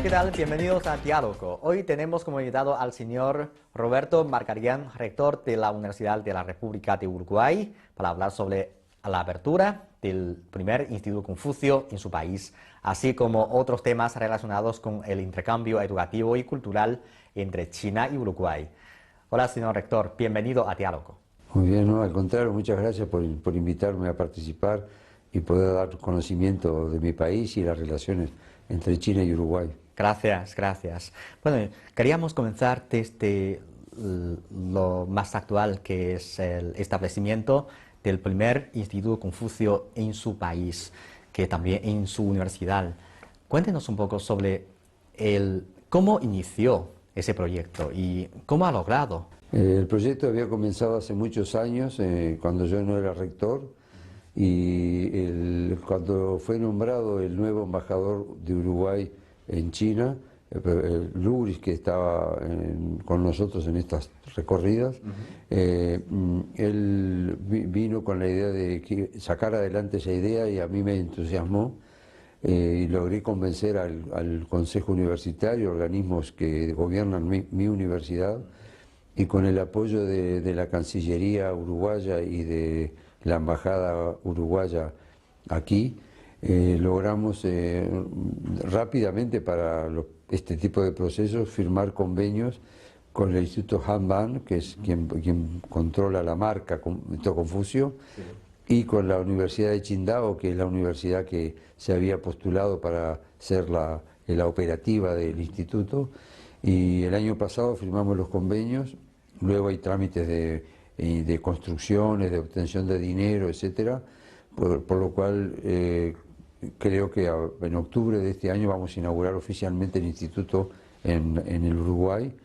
¿qué tal? Bienvenidos a Diálogo. Hoy tenemos como invitado al señor Roberto Marcarián, rector de la Universidad de la República de Uruguay, para hablar sobre la apertura del primer Instituto Confucio en su país, así como otros temas relacionados con el intercambio educativo y cultural entre China y Uruguay. Hola, señor rector, bienvenido a Diálogo. Muy bien, no, al contrario, muchas gracias por invitarme a participar y poder dar conocimiento de mi país y las relaciones entre China y Uruguay. Gracias, gracias. Bueno, queríamos comenzar desde lo más actual, que es el establecimiento del primer Instituto Confucio en su país, que también en su universidad. Cuéntenos un poco sobre cómo inició ese proyecto y cómo ha logrado. El proyecto había comenzado hace muchos años, cuando yo no era rector, y cuando fue nombrado el nuevo embajador de Uruguay en China, Luris, que estaba con nosotros en estas recorridas, él vino con la idea de sacar adelante esa idea y a mí me entusiasmó. Y logré convencer al Consejo Universitario, organismos que gobiernan mi universidad, y con el apoyo de la Cancillería uruguaya y de la Embajada uruguaya aquí, logramos rápidamente para este tipo de procesos firmar convenios con el Instituto Hanban, que es quien controla la marca Instituto Confucio, y con la Universidad de Qingdao, que es la universidad que se había postulado para ser la operativa del instituto. Y el año pasado firmamos los convenios. Luego hay trámites de construcciones, de obtención de dinero, etcétera, por lo cual creo que en octubre de este año vamos a inaugurar oficialmente el instituto en el Uruguay,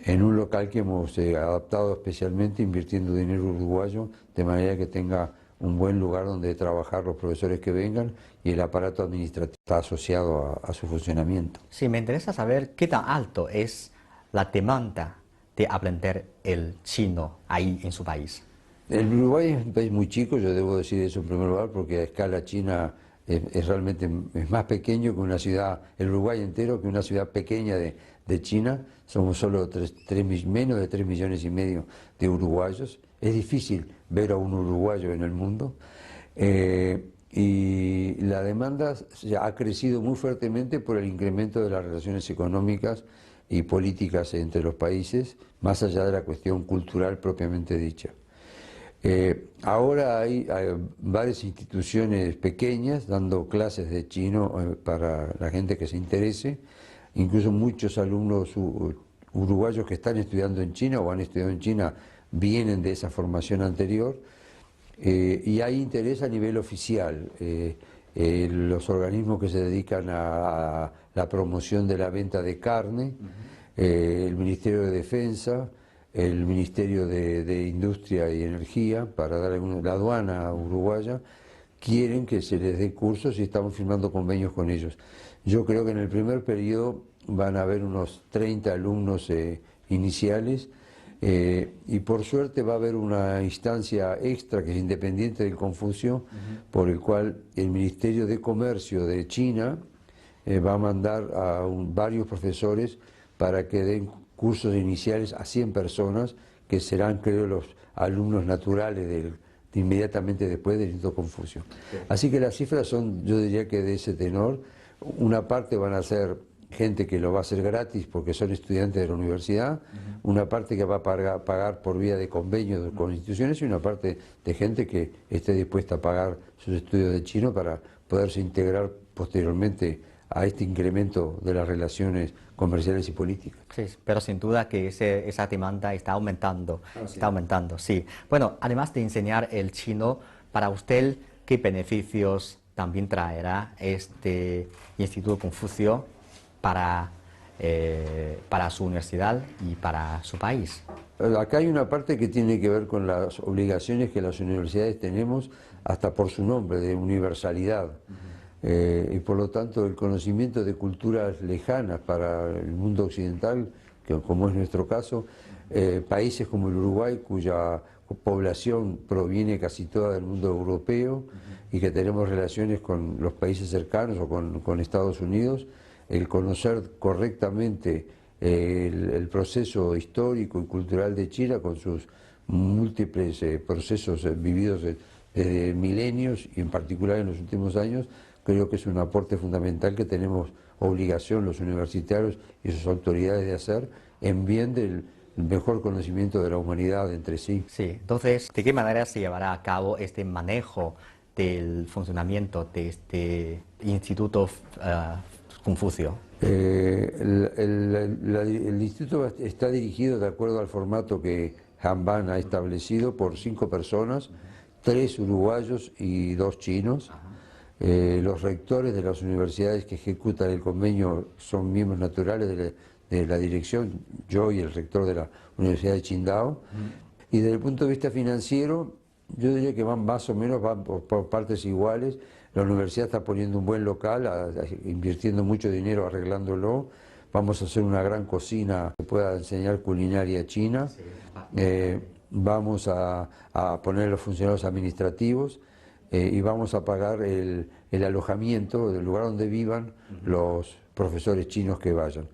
en un local que hemos adaptado especialmente invirtiendo dinero uruguayo, de manera que tenga un buen lugar donde trabajar los profesores que vengan y el aparato administrativo está asociado a su funcionamiento. Sí, me interesa saber qué tan alto es la demanda de aprender el chino ahí en su país. El Uruguay es un país muy chico, yo debo decir eso en primer lugar, porque a escala china realmente es más pequeño que una ciudad, el Uruguay entero, que una ciudad pequeña de China. Somos solo menos de 3,5 millones de uruguayos. Es difícil ver a un uruguayo en el mundo. Y la demanda ha crecido muy fuertemente por el incremento de las relaciones económicas y políticas entre los países, más allá de la cuestión cultural propiamente dicha. Ahora hay varias instituciones pequeñas dando clases de chino para la gente que se interese, incluso muchos alumnos uruguayos que están estudiando en China o han estudiado en China vienen de esa formación anterior, y hay interés a nivel oficial. Los organismos que se dedican a la promoción de la venta de carne, el Ministerio de Defensa, el Ministerio de Industria y Energía, para dar la aduana uruguaya, quieren que se les dé cursos y estamos firmando convenios con ellos. Yo creo que en el primer periodo van a haber unos 30 alumnos iniciales, y por suerte va a haber una instancia extra que es independiente del Confucio, por el cual el Ministerio de Comercio de China va a mandar a varios profesores para que den cursos iniciales a 100 personas, que serán, creo, los alumnos naturales inmediatamente después del Instituto Confucio. Sí. Así que las cifras son, yo diría que de ese tenor. Una parte van a ser gente que lo va a hacer gratis porque son estudiantes de la universidad, una parte que va a pagar por vía de convenio con instituciones, y una parte de gente que esté dispuesta a pagar sus estudios de chino para poderse integrar posteriormente a este incremento de las relaciones comerciales y políticas. Sí, pero sin duda que esa demanda está aumentando, está aumentando, sí. Bueno, además de enseñar el chino, para usted, ¿qué beneficios también traerá este Instituto Confucio para su universidad y para su país? Acá hay una parte que tiene que ver con las obligaciones que las universidades tenemos, hasta por su nombre, de universalidad. Y por lo tanto el conocimiento de culturas lejanas para el mundo occidental, que como es nuestro caso, países como el Uruguay, cuya población proviene casi toda del mundo europeo y que tenemos relaciones con los países cercanos o con Estados Unidos, el conocer correctamente el proceso histórico y cultural de China con sus múltiples procesos vividos desde milenios y en particular en los últimos años, creo que es un aporte fundamental que tenemos obligación los universitarios y sus autoridades de hacer en bien del mejor conocimiento de la humanidad entre sí. Sí, entonces, ¿de qué manera se llevará a cabo este manejo del funcionamiento de este Instituto Confucio? El instituto está dirigido de acuerdo al formato que Han Ban ha establecido por 5 personas, 3 uruguayos y 2 chinos. Los rectores de las universidades que ejecutan el convenio son miembros naturales de la dirección, yo y el rector de la Universidad de Qingdao. Y desde el punto de vista financiero, yo diría que van más o menos por partes iguales. La universidad está poniendo un buen local, invirtiendo mucho dinero arreglándolo. Vamos a hacer una gran cocina que pueda enseñar culinaria china. Vamos a poner los funcionarios administrativos y vamos a pagar el alojamiento del lugar donde vivan los profesores chinos que vayan.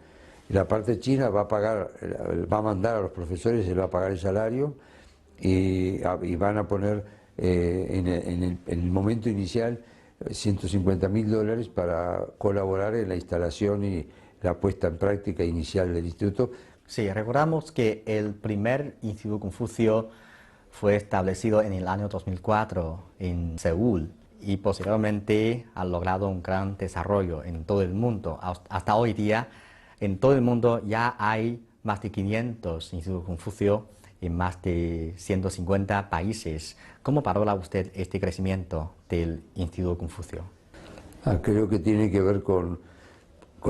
La parte china va a mandar a los profesores, se les va a pagar el salario y van a poner en el momento inicial $150.000 para colaborar en la instalación y la puesta en práctica inicial del instituto. Sí, recordamos que el primer Instituto Confucio fue establecido en el año 2004 en Seúl y posteriormente ha logrado un gran desarrollo en todo el mundo. Hasta hoy día, en todo el mundo ya hay más de 500 Institutos Confucio en más de 150 países. ¿Cómo valora usted este crecimiento del Instituto Confucio? Creo que tiene que ver con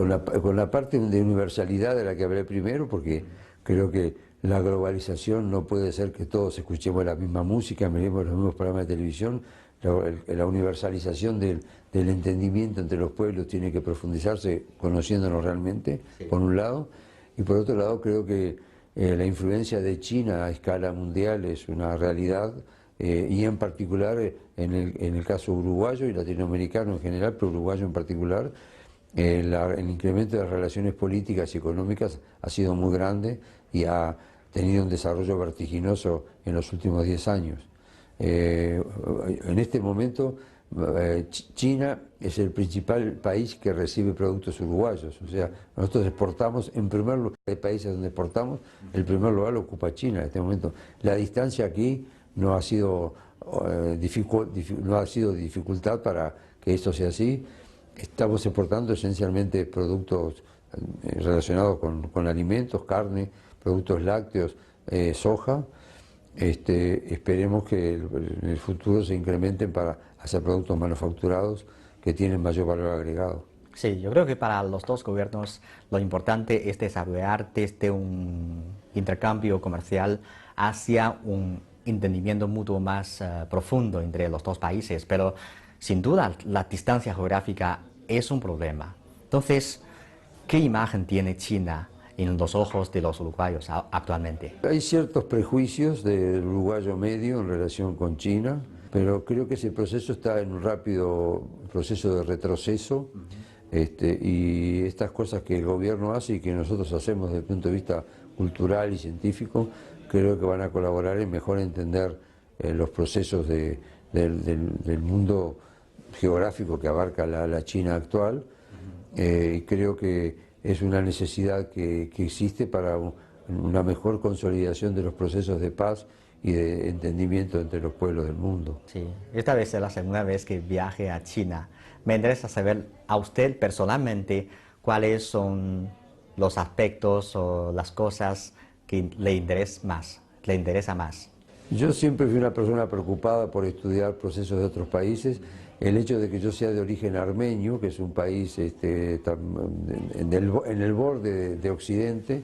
la parte de universalidad de la que hablé primero, porque creo que la globalización no puede ser que todos escuchemos la misma música, miremos los mismos programas de televisión. La universalización del entendimiento entre los pueblos tiene que profundizarse conociéndonos realmente, sí, por un lado, y por otro lado creo que la influencia de China a escala mundial es una realidad, y en particular en el caso uruguayo y latinoamericano en general, pero uruguayo en particular, el incremento de las relaciones políticas y económicas ha sido muy grande y ha tenido un desarrollo vertiginoso en los últimos 10 años. En este momento China es el principal país que recibe productos uruguayos, o sea, nosotros exportamos, en primer lugar de países donde exportamos, el primer lugar lo ocupa China en este momento. La distancia aquí no ha sido dificultad para que esto sea así. Estamos exportando esencialmente productos relacionados con alimentos, carne, productos lácteos, soja. Esperemos que en el futuro se incrementen para hacer productos manufacturados que tienen mayor valor agregado. Sí, yo creo que para los dos gobiernos lo importante es desarrollar desde un intercambio comercial hacia un entendimiento mutuo más profundo entre los dos países, pero sin duda la distancia geográfica es un problema. Entonces, ¿qué imagen tiene China en los ojos de los uruguayos actualmente? Hay ciertos prejuicios del uruguayo medio en relación con China, pero creo que ese proceso está en un rápido proceso de retroceso, y estas cosas que el gobierno hace y que nosotros hacemos desde el punto de vista cultural y científico, creo que van a colaborar en mejor entender los procesos del mundo geográfico que abarca la China actual. Creo que es una necesidad que existe para una mejor consolidación de los procesos de paz y de entendimiento entre los pueblos del mundo. Sí, esta vez es la segunda vez que viaje a China. Me interesa saber a usted personalmente cuáles son los aspectos o las cosas que le interesa más. Yo siempre fui una persona preocupada por estudiar procesos de otros países. El hecho de que yo sea de origen armenio, que es un país en el borde de Occidente,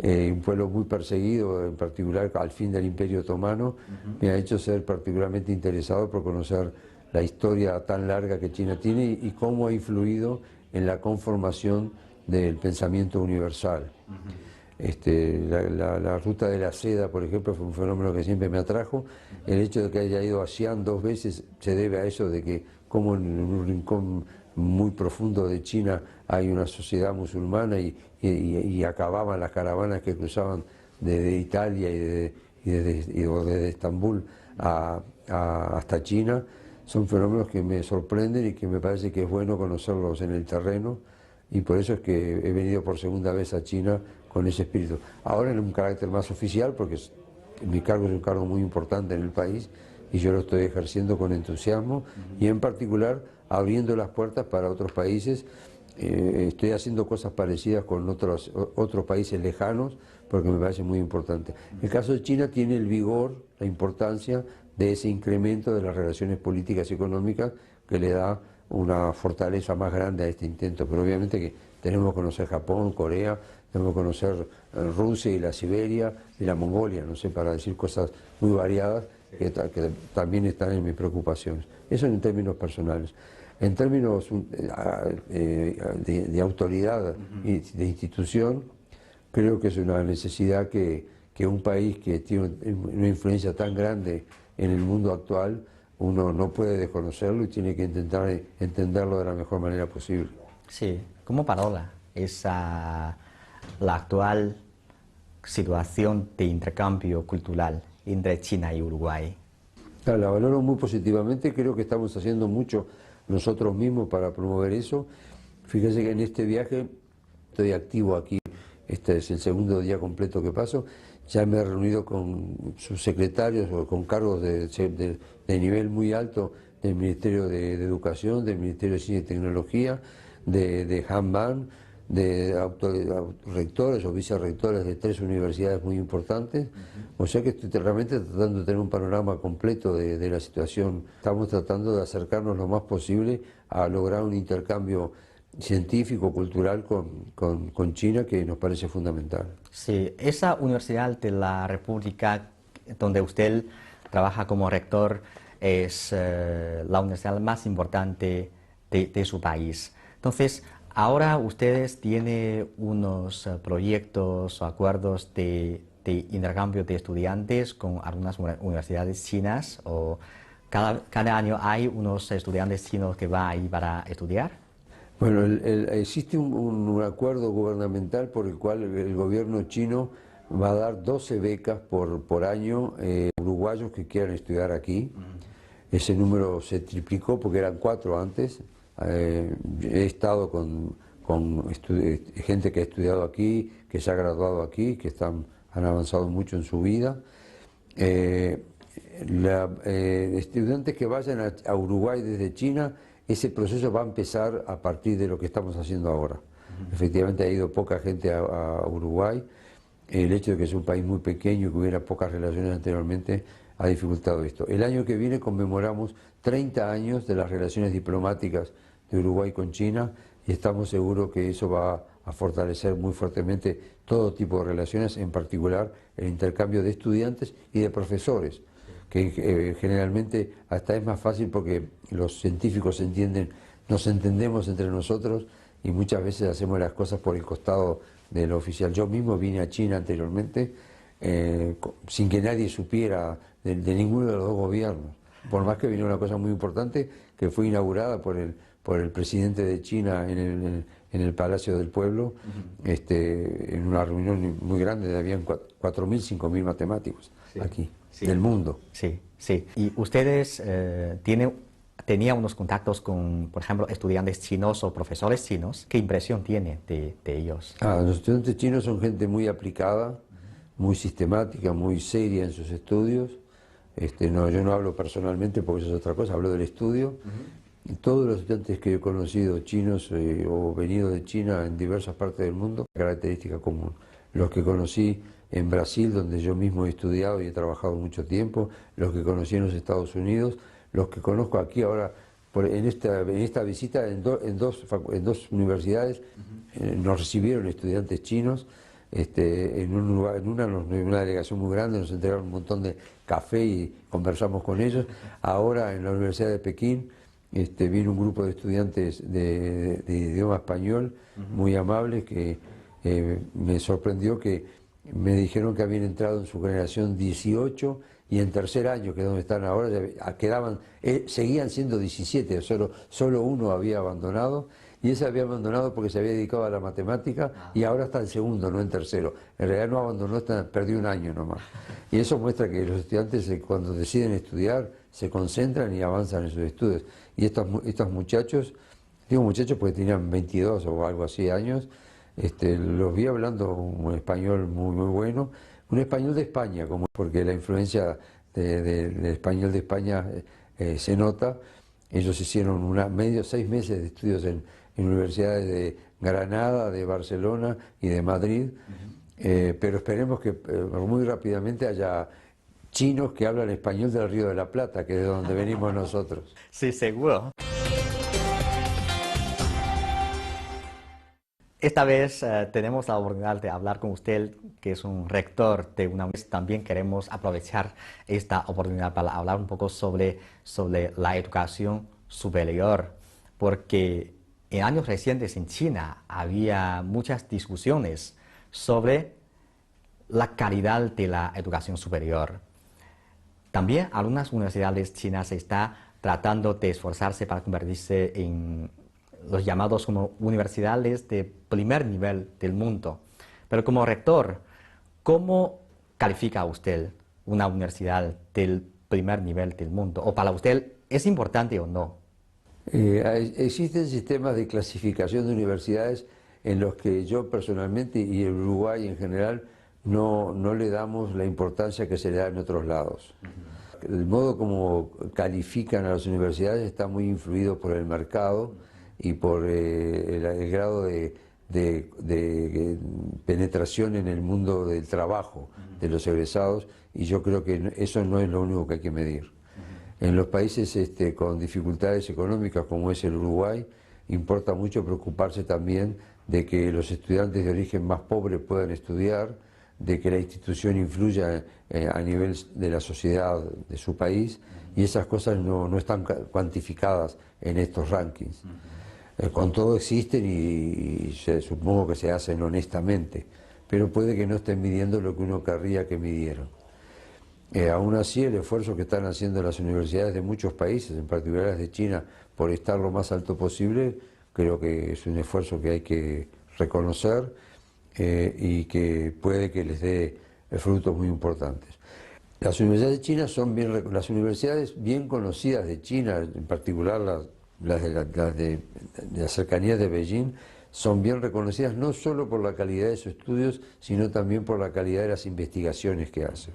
un pueblo muy perseguido, en particular al fin del Imperio Otomano, me ha hecho ser particularmente interesado por conocer la historia tan larga que China tiene y cómo ha influido en la conformación del pensamiento universal. La ruta de la seda, por ejemplo, fue un fenómeno que siempre me atrajo. El hecho de que haya ido a Xi'an 2 veces se debe a eso, de que como en un rincón muy profundo de China hay una sociedad musulmana y acababan las caravanas que cruzaban desde Italia o desde Estambul hasta China. Son fenómenos que me sorprenden y que me parece que es bueno conocerlos en el terreno, y por eso es que he venido por segunda vez a China con ese espíritu. Ahora en un carácter más oficial, porque mi cargo es un cargo muy importante en el país y yo lo estoy ejerciendo con entusiasmo y en particular abriendo las puertas para otros países. Estoy haciendo cosas parecidas con otros países lejanos porque me parece muy importante. El caso de China tiene el vigor, la importancia de ese incremento de las relaciones políticas y económicas que le da una fortaleza más grande a este intento, pero obviamente que tenemos que conocer Japón, Corea, tenemos que conocer Rusia y la Siberia y la Mongolia, no sé, para decir cosas muy variadas que también están en mis preocupaciones. Eso en términos personales. En términos de autoridad y de institución, creo que es una necesidad que un país que tiene una influencia tan grande en el mundo actual, uno no puede desconocerlo y tiene que intentar entenderlo de la mejor manera posible. Sí, ¿cómo parola la actual situación de intercambio cultural entre China y Uruguay? La valoro muy positivamente, creo que estamos haciendo mucho nosotros mismos para promover eso. Fíjese que en este viaje estoy activo aquí, este es el segundo día completo que paso, ya me he reunido con subsecretarios o con cargos de nivel muy alto del Ministerio de Educación, del Ministerio de Ciencia y Tecnología, de Hanban, de rectores o vicerrectores de 3 universidades muy importantes. O sea que estoy realmente tratando de tener un panorama completo de la situación. Estamos tratando de acercarnos lo más posible a lograr un intercambio científico, cultural con China, que nos parece fundamental. Sí, esa Universidad de la República donde usted trabaja como rector es la universidad más importante de su país. Entonces, ahora ustedes tienen unos proyectos o acuerdos de intercambio de estudiantes con algunas universidades chinas, o cada año hay unos estudiantes chinos que van ahí para estudiar. Bueno, existe un acuerdo gubernamental por el cual el gobierno chino va a dar 12 becas por año a uruguayos que quieran estudiar aquí. Ese número se triplicó porque eran 4 antes. He estado con gente que ha estudiado aquí, que se ha graduado aquí, que han avanzado mucho en su vida. Estudiantes que vayan a Uruguay desde China, ese proceso va a empezar a partir de lo que estamos haciendo ahora. Efectivamente ha ido poca gente a Uruguay. El hecho de que es un país muy pequeño y que hubiera pocas relaciones anteriormente ha dificultado esto. El año que viene conmemoramos 30 años de las relaciones diplomáticas de Uruguay con China y estamos seguros que eso va a fortalecer muy fuertemente todo tipo de relaciones, en particular el intercambio de estudiantes y de profesores, que generalmente hasta es más fácil porque los científicos nos entendemos entre nosotros y muchas veces hacemos las cosas por el costado de lo oficial. Yo mismo vine a China anteriormente sin que nadie supiera de ninguno de los dos gobiernos, por más que vino una cosa muy importante que fue inaugurada por el presidente de China en el Palacio del Pueblo, en una reunión muy grande, habían 4.000, 5.000 matemáticos aquí. Sí. Del mundo. Sí, sí. ¿Y ustedes tenían unos contactos con, por ejemplo, estudiantes chinos o profesores chinos? ¿Qué impresión tiene de ellos? Los estudiantes chinos son gente muy aplicada, muy sistemática, muy seria en sus estudios. Yo no hablo personalmente porque eso es otra cosa, hablo del estudio. Todos los estudiantes que he conocido chinos o venidos de China en diversas partes del mundo, característica común. Los que conocí en Brasil, donde yo mismo he estudiado y he trabajado mucho tiempo, los que conocí en los Estados Unidos, los que conozco aquí ahora en esta visita en dos universidades. Nos recibieron estudiantes chinos, en una delegación muy grande, nos entregaron un montón de café y conversamos con ellos. Ahora en la Universidad de Pekín vino un grupo de estudiantes de idioma español muy amables que me sorprendió que me dijeron que habían entrado en su generación 18 y en tercer año, que es donde están ahora, ya quedaban, seguían siendo 17, solo uno había abandonado, y ese había abandonado porque se había dedicado a la matemática y ahora está en segundo, no en tercero. En realidad no abandonó, perdió un año nomás. Y eso muestra que los estudiantes cuando deciden estudiar se concentran y avanzan en sus estudios. Y estos muchachos, digo muchachos porque tenían 22 o algo así años, los vi hablando un español muy bueno, un español de España, porque la influencia del español de España se nota. Ellos hicieron 6 meses de estudios en universidades de Granada, de Barcelona y de Madrid, pero esperemos que muy rápidamente haya chinos que hablan español del Río de la Plata, que es de donde venimos nosotros. Sí, seguro. Esta vez tenemos la oportunidad de hablar con usted, que es un rector de una universidad. También queremos aprovechar esta oportunidad para hablar un poco sobre la educación superior, porque en años recientes en China había muchas discusiones sobre la calidad de la educación superior. También algunas universidades chinas están tratando de esforzarse para convertirse en los llamados como universidades de primer nivel del mundo. Pero como rector, ¿cómo califica usted una universidad del primer nivel del mundo? ¿O para usted es importante o no? Existen sistemas de clasificación de universidades en los que yo personalmente y el Uruguay en general no le damos la importancia que se le da en otros lados. El modo como califican a las universidades está muy influido por el mercado y por el grado de penetración en el mundo del trabajo de los egresados, y yo creo que eso no es lo único que hay que medir. En los países con dificultades económicas como es el Uruguay, importa mucho preocuparse también de que los estudiantes de origen más pobre puedan estudiar, de que la institución influya a nivel de la sociedad de su país, y esas cosas no están cuantificadas en estos rankings. Con todo existen y supongo que se hacen honestamente, pero puede que no estén midiendo lo que uno querría que midieran. Aún así, el esfuerzo que están haciendo las universidades de muchos países, en particular las de China, por estar lo más alto posible, creo que es un esfuerzo que hay que reconocer y que puede que les dé frutos muy importantes. Las universidades de China las universidades bien conocidas de China, en particular las de la cercanía de Beijing, son bien reconocidas no solo por la calidad de sus estudios, sino también por la calidad de las investigaciones que hacen.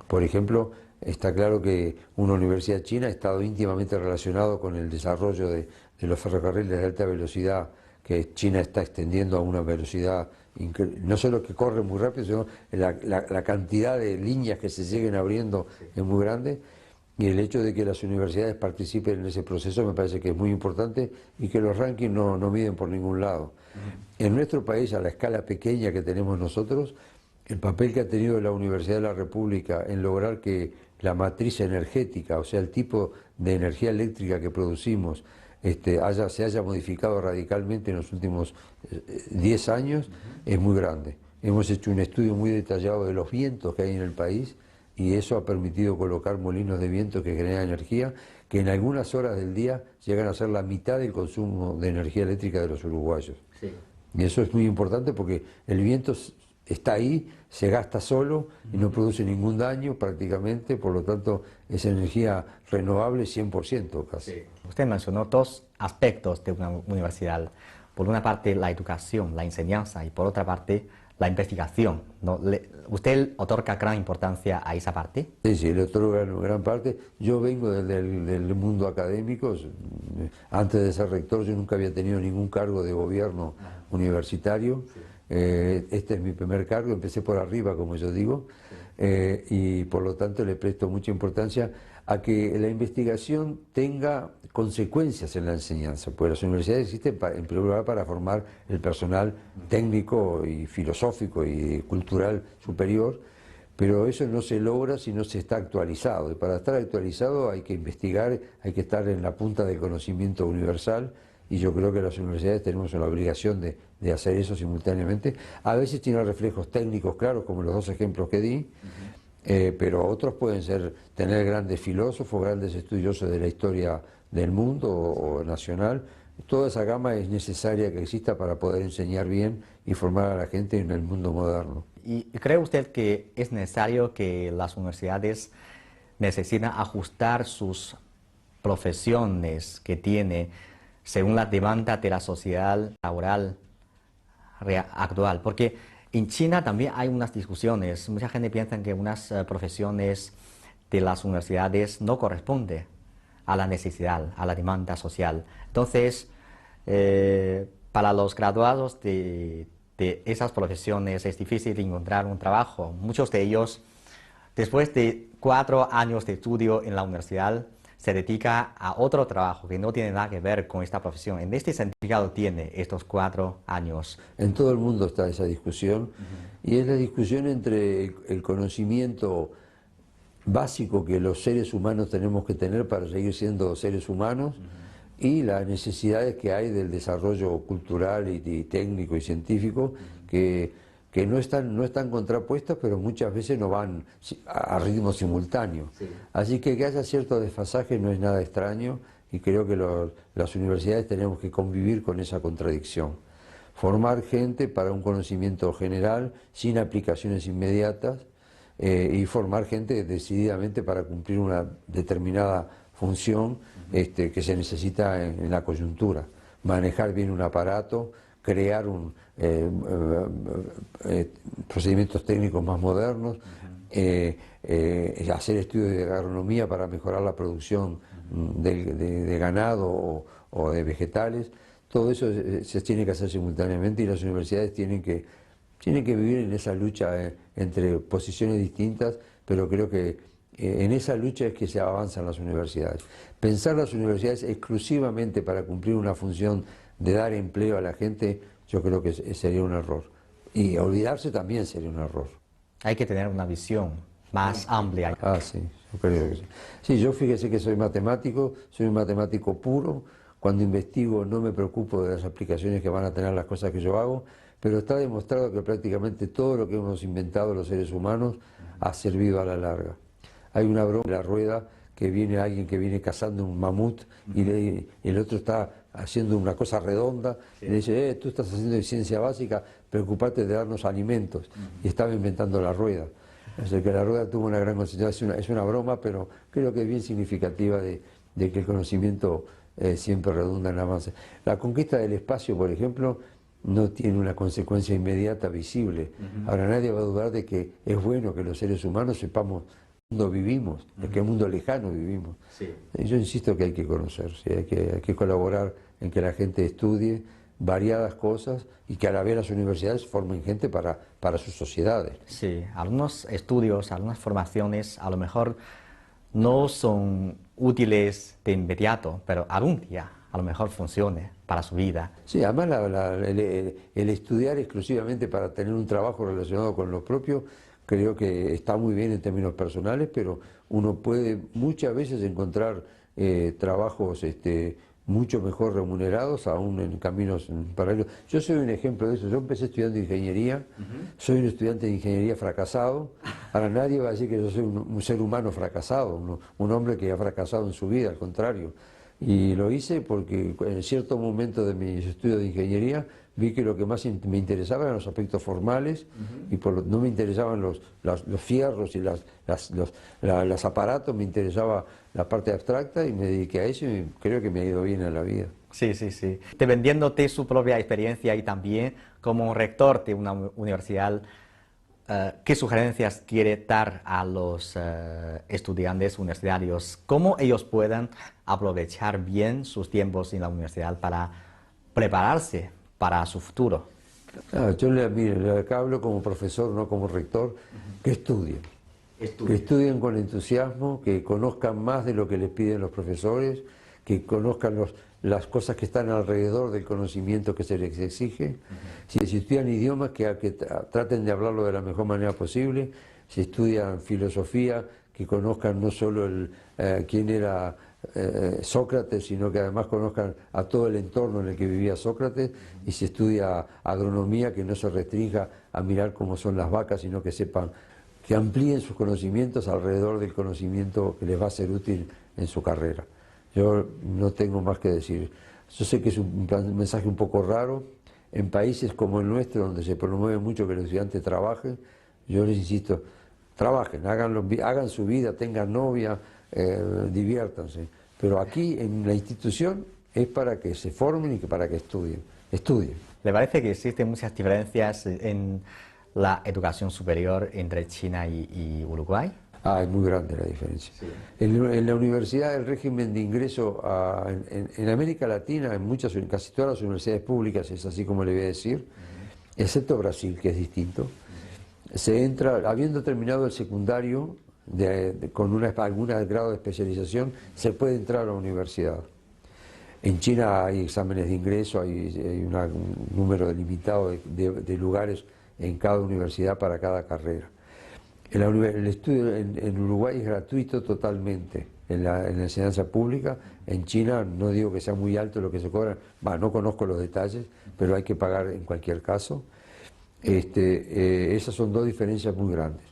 Por ejemplo, está claro que una universidad china ha estado íntimamente relacionado con el desarrollo de los ferrocarriles de alta velocidad, que China está extendiendo a una velocidad, no solo que corre muy rápido, sino la cantidad de líneas que se siguen abriendo es muy grande, y el hecho de que las universidades participen en ese proceso me parece que es muy importante, y que los rankings no miden por ningún lado. En nuestro país, a la escala pequeña que tenemos nosotros, el papel que ha tenido la Universidad de la República en lograr que la matriz energética, o sea, el tipo de energía eléctrica que producimos, se haya modificado radicalmente en los últimos 10 años, es muy grande. Hemos hecho un estudio muy detallado de los vientos que hay en el país, y eso ha permitido colocar molinos de viento que generan energía, que en algunas horas del día llegan a ser la mitad del consumo de energía eléctrica de los uruguayos. Sí. Y eso es muy importante porque el viento está ahí, se gasta solo y no produce ningún daño prácticamente, por lo tanto es energía renovable 100% casi. Sí. Usted mencionó dos aspectos de una universidad. Por una parte la educación, la enseñanza, y por otra parte la investigación, ¿no? ¿Usted otorga gran importancia a esa parte? Sí, le otorga gran parte. Yo vengo del mundo académico. Antes de ser rector yo nunca había tenido ningún cargo de gobierno universitario. Sí. Este es mi primer cargo, empecé por arriba, como yo digo, y por lo tanto le presto mucha importancia a que la investigación tenga consecuencias en la enseñanza, porque las universidades existen en primer lugar para formar el personal técnico y filosófico y cultural superior, pero eso no se logra si no se está actualizado, y para estar actualizado hay que investigar, hay que estar en la punta del conocimiento universal, y yo creo que las universidades tenemos la obligación de hacer eso simultáneamente. A veces tiene reflejos técnicos claros, como los dos ejemplos que di, pero otros pueden tener grandes filósofos, grandes estudiosos de la historia del mundo o nacional. Toda esa gama es necesaria que exista para poder enseñar bien y formar a la gente en el mundo moderno. ¿Y cree usted que es necesario que las universidades necesitan ajustar sus profesiones que tiene según la demanda de la sociedad laboral actual? Porque en China también hay unas discusiones. Mucha gente piensa que unas profesiones de las universidades no corresponden a la necesidad, a la demanda social. Entonces, para los graduados de esas profesiones es difícil encontrar un trabajo. Muchos de ellos, después de 4 años de estudio en la universidad, se dedica a otro trabajo que no tiene nada que ver con esta profesión. En este sentido tiene estos 4 años. En todo el mundo está esa discusión, y es la discusión entre el conocimiento básico que los seres humanos tenemos que tener para seguir siendo seres humanos y las necesidades que hay del desarrollo cultural y técnico y científico que no están contrapuestas, pero muchas veces no van a ritmo simultáneo. Sí. Así que haya cierto desfasaje no es nada extraño, y creo que las universidades tenemos que convivir con esa contradicción. Formar gente para un conocimiento general, sin aplicaciones inmediatas, y formar gente decididamente para cumplir una determinada función que se necesita en la coyuntura. Manejar bien un aparato, crear procedimientos técnicos más modernos, hacer estudios de agronomía para mejorar la producción de ganado o de vegetales. Todo eso se tiene que hacer simultáneamente, y las universidades tienen que vivir en esa lucha entre posiciones distintas, pero creo que en esa lucha es que se avanzan las universidades. Pensar las universidades exclusivamente para cumplir una función de dar empleo a la gente, yo creo que sería un error. Y olvidarse también sería un error. Hay que tener una visión más amplia. Sí, yo creo que sí. Sí, yo fíjese que soy un matemático puro. Cuando investigo no me preocupo de las aplicaciones que van a tener las cosas que yo hago, pero está demostrado que prácticamente todo lo que hemos inventado los seres humanos ha servido a la larga. Hay una broma de la rueda que viene alguien que viene cazando un mamut y el otro está haciendo una cosa redonda, y le dice, tú estás haciendo ciencia básica, preocupate de darnos alimentos, y estaba inventando la rueda. O sea que la rueda tuvo una gran consecuencia. Es una broma, pero creo que es bien significativa de que el conocimiento siempre redunda en avance. La conquista del espacio, por ejemplo, no tiene una consecuencia inmediata visible. Ahora nadie va a dudar de que es bueno que los seres humanos sepamos en qué mundo vivimos, en qué mundo lejano vivimos. Sí. Yo insisto que hay que conocer, ¿sí? hay que colaborar en que la gente estudie variadas cosas y que a la vez las universidades formen gente para sus sociedades. Sí, algunos estudios, algunas formaciones a lo mejor no son útiles de inmediato, pero algún día a lo mejor funcione para su vida. Sí, además el estudiar exclusivamente para tener un trabajo relacionado con lo propio, creo que está muy bien en términos personales, pero uno puede muchas veces encontrar trabajos mucho mejor remunerados, aún en caminos paralelos. Yo soy un ejemplo de eso. Yo empecé estudiando ingeniería, soy un estudiante de ingeniería fracasado. Ahora nadie va a decir que yo soy un ser humano fracasado, un hombre que ha fracasado en su vida, al contrario. Y lo hice porque en cierto momento de mis estudios de ingeniería vi que lo que más me interesaba eran los aspectos formales, y no me interesaban los fierros y los aparatos, me interesaba la parte abstracta, y me dediqué a eso, y creo que me ha ido bien en la vida. Sí, sí, sí. Dependiéndote su propia experiencia y también como rector de una universidad, ¿qué sugerencias quiere dar a los estudiantes universitarios? ¿Cómo ellos puedan aprovechar bien sus tiempos en la universidad para prepararse para su futuro? Yo acá hablo como profesor, no como rector, que estudien. Que estudien con entusiasmo, que conozcan más de lo que les piden los profesores, que conozcan las cosas que están alrededor del conocimiento que se les exige. Si estudian idiomas, que traten de hablarlo de la mejor manera posible. Si estudian filosofía, que conozcan no solo quién era Sócrates, sino que además conozcan a todo el entorno en el que vivía Sócrates. Y si estudia agronomía, que no se restrinja a mirar cómo son las vacas, sino que sepan que amplíen sus conocimientos alrededor del conocimiento que les va a ser útil en su carrera. Yo no tengo más que decir. Yo sé que es un mensaje un poco raro. En países como el nuestro, donde se promueve mucho que los estudiantes trabajen, yo les insisto, trabajen, hagan su vida, tengan novia, diviértanse. Pero aquí en la institución es para que se formen y para que estudien. ¿Le parece que existen muchas diferencias en la educación superior entre China y Uruguay? Es muy grande la diferencia. Sí. En la universidad, el régimen de ingreso en América Latina, en casi todas las universidades públicas, es así como le voy a decir, excepto Brasil, que es distinto. Se entra, habiendo terminado el secundario, con algún grado de especialización, se puede entrar a la universidad. En China hay exámenes de ingreso, hay un número delimitado de lugares en cada universidad para cada carrera. El estudio en Uruguay es gratuito totalmente en la enseñanza pública. En China no digo que sea muy alto lo que se cobra, no conozco los detalles, pero hay que pagar en cualquier caso. Esas son dos diferencias muy grandes.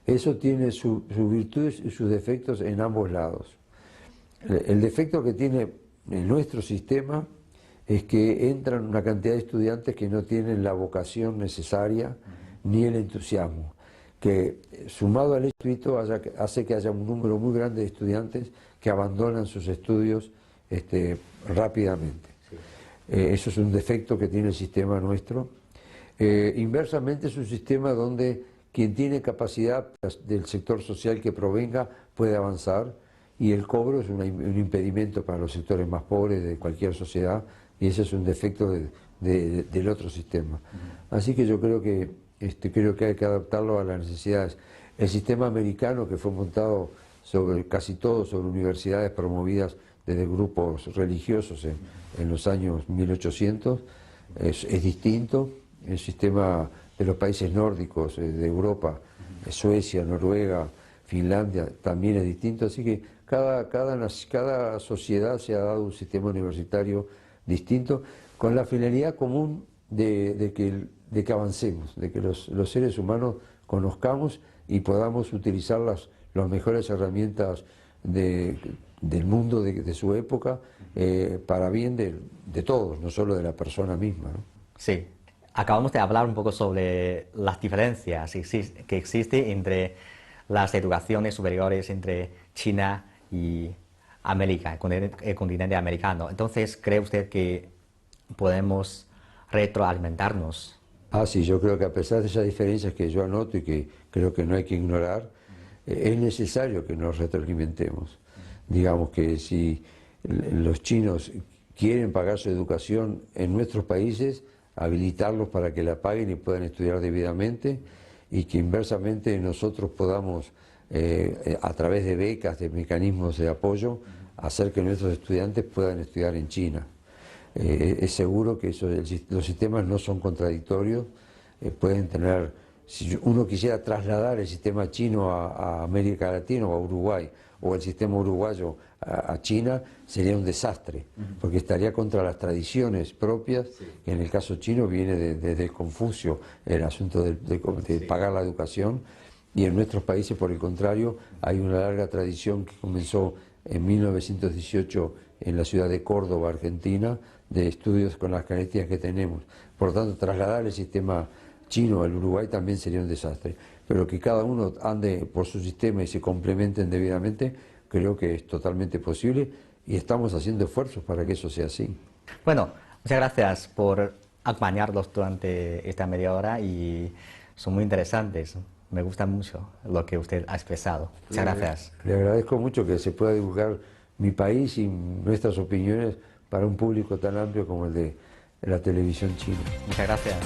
Eso tiene sus virtudes y sus defectos en ambos lados. El defecto que tiene nuestro sistema es que entran una cantidad de estudiantes que no tienen la vocación necesaria ni el entusiasmo, que sumado al éxito hace que haya un número muy grande de estudiantes que abandonan sus estudios rápidamente. Sí. Eso es un defecto que tiene el sistema nuestro. Inversamente es un sistema donde quien tiene capacidad del sector social que provenga puede avanzar, y el cobro es un impedimento para los sectores más pobres de cualquier sociedad, y ese es un defecto del otro sistema. Así que yo creo que hay que adaptarlo a las necesidades. El sistema americano, que fue montado casi todo sobre universidades promovidas desde grupos religiosos en los años 1800, es distinto. El sistema de los países nórdicos, de Europa, Suecia, Noruega, Finlandia, también es distinto. Así que cada sociedad se ha dado un sistema universitario distinto, con la finalidad común de que avancemos, de que los seres humanos conozcamos y podamos utilizar las mejores herramientas del mundo de su época para bien de todos, no solo de la persona misma, ¿no? Sí. Acabamos de hablar un poco sobre las diferencias que existen entre las educaciones superiores entre China y América, el continente americano. Entonces, ¿cree usted que podemos retroalimentarnos? Sí, yo creo que a pesar de esas diferencias que yo anoto y que creo que no hay que ignorar, es necesario que nos retroalimentemos. Digamos que si los chinos quieren pagar su educación en nuestros países, habilitarlos para que la paguen y puedan estudiar debidamente, y que inversamente nosotros podamos, a través de becas, de mecanismos de apoyo, hacer que nuestros estudiantes puedan estudiar en China. Es seguro que los sistemas no son contradictorios, pueden tener, si uno quisiera trasladar el sistema chino a América Latina o a Uruguay, o el sistema uruguayo a China, sería un desastre, porque estaría contra las tradiciones propias, que en el caso chino viene desde Confucio, el asunto de pagar la educación, y en nuestros países, por el contrario, hay una larga tradición que comenzó en 1918 en la ciudad de Córdoba, Argentina, de estudios con las características que tenemos. Por lo tanto, trasladar el sistema chino al Uruguay también sería un desastre. Pero que cada uno ande por su sistema y se complementen debidamente, creo que es totalmente posible, y estamos haciendo esfuerzos para que eso sea así. Bueno, muchas gracias por acompañarnos durante esta media hora, y son muy interesantes. Me gusta mucho lo que usted ha expresado. Muchas gracias. Le agradezco mucho que se pueda divulgar mi país y nuestras opiniones para un público tan amplio como el de la televisión china. Muchas gracias.